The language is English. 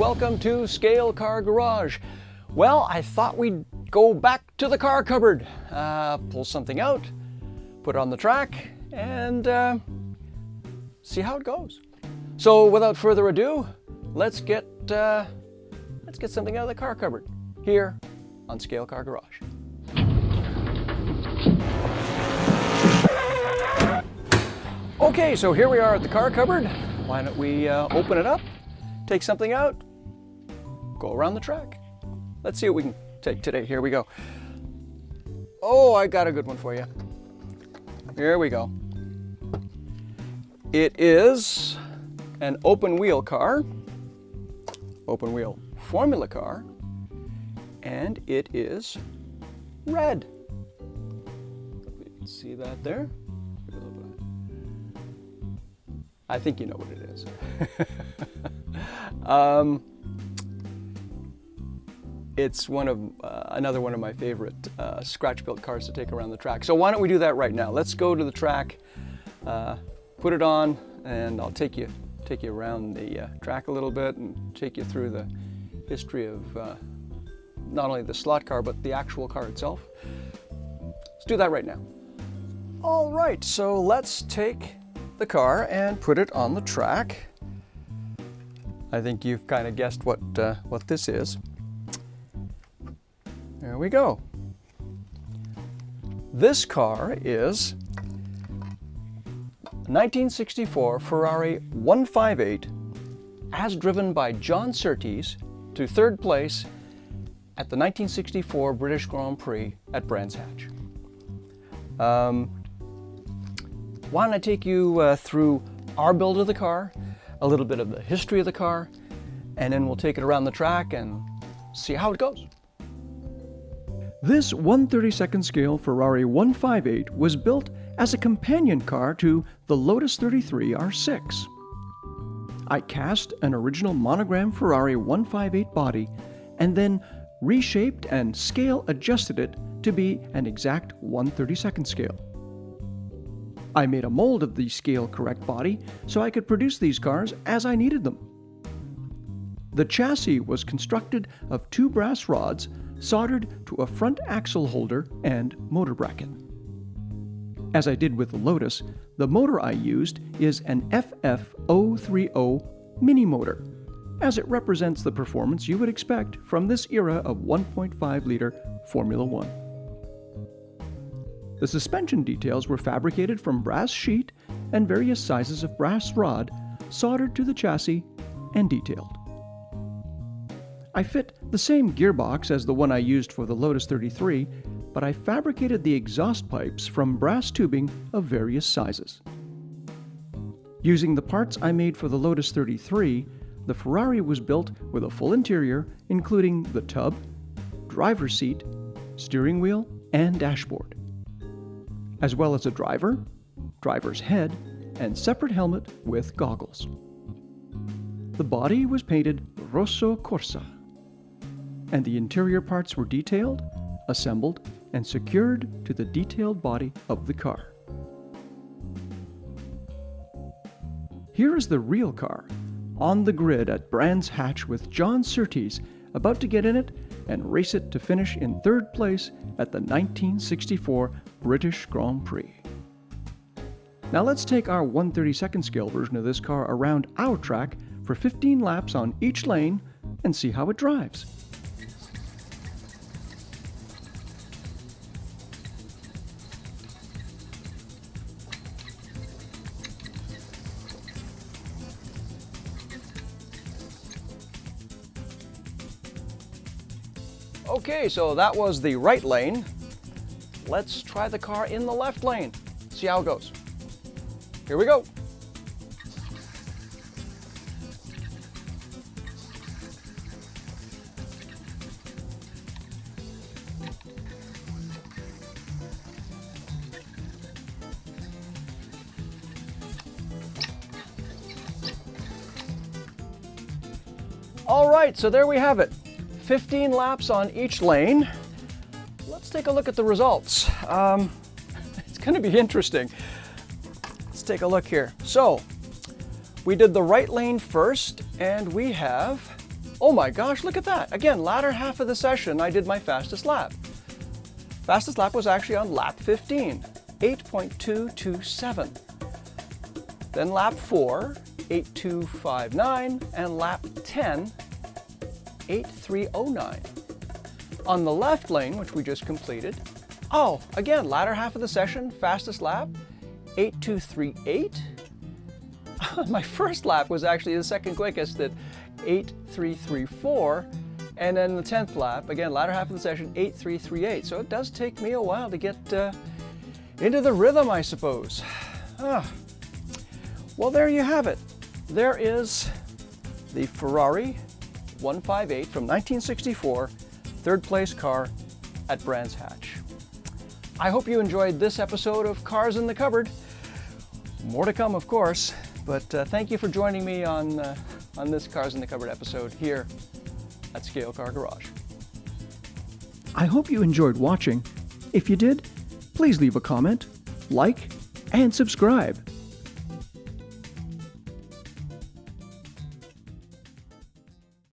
welcome to Scale Car Garage. Well, I thought we'd go back to the car cupboard, pull something out, put it on the track, and see how it goes. So without further ado, let's get something out of the car cupboard here on Scale Car Garage. Okay, so here we are at the car cupboard. Why don't we open it up, take something out, go around the track. Let's see what we can take today. Here we go. Oh, I got a good one for you. Here we go. It is an open wheel car, open wheel formula car, and it is red. You can see that there. I think you know what it is. It's another one of my favorite scratch-built cars to take around the track. So why don't we do that right now? Let's go to the track, put it on, and I'll take you around the track a little bit and take you through the history of not only the slot car but the actual car itself. Let's do that right now. All right, so let's take the car and put it on the track. I think you've kind of guessed what this is. There we go. This car is a 1964 Ferrari 158 as driven by John Surtees to third place at the 1964 British Grand Prix at Brands Hatch. Why don't I take you through our build of the car, a little bit of the history of the car, and then we'll take it around the track and see how it goes. This 1/32nd scale Ferrari 158 was built as a companion car to the Lotus 33 R6. I cast an original monogram Ferrari 158 body and then reshaped and scale adjusted it to be an exact 1/32nd scale. I made a mold of the scale correct body so I could produce these cars as I needed them. The chassis was constructed of 2 brass rods soldered to a front axle holder and motor bracket. As I did with the Lotus, the motor I used is an FF030 mini motor, as it represents the performance you would expect from this era of 1.5-liter Formula One. The suspension details were fabricated from brass sheet and various sizes of brass rod soldered to the chassis and detailed. I fit the same gearbox as the one I used for the Lotus 33, but I fabricated the exhaust pipes from brass tubing of various sizes. Using the parts I made for the Lotus 33, the Ferrari was built with a full interior including the tub, driver's seat, steering wheel, and dashboard, as well as a driver, driver's head, and separate helmet with goggles. The body was painted Rosso Corsa, and the interior parts were detailed, assembled, and secured to the detailed body of the car. Here is the real car, on the grid at Brands Hatch with John Surtees about to get in it and race it to finish in third place at the 1964 British Grand Prix. Now let's take our 1/32nd scale version of this car around our track for 15 laps on each lane and see how it drives. Okay, so that was the right lane. Let's try the car in the left lane. See how it goes. Here we go. All right, so there we have it. 15 laps on each lane. Let's take a look at the results. It's going to be interesting. Let's take a look here. So we did the right lane first, and we have Oh my gosh, look at that. Again, latter half of the session, I did my fastest lap. Fastest lap was actually on lap 15, 8.227. Then lap 4, 8.259, and lap 10, 8.309. On the left lane, which we just completed, oh, again, latter half of the session, fastest lap, 8.238. My first lap was actually the second quickest at 8.334, and then the 10th lap, again, latter half of the session, 8.338. So it does take me a while to get into the rhythm, I suppose. Well, there you have it. There is the Ferrari 158 from 1964, third place car at Brands Hatch. I hope you enjoyed this episode of Cars in the Cupboard. More to come, of course, but thank you for joining me on this Cars in the Cupboard episode here at Scale Car Garage. I hope you enjoyed watching. If you did, please leave a comment, like, and subscribe.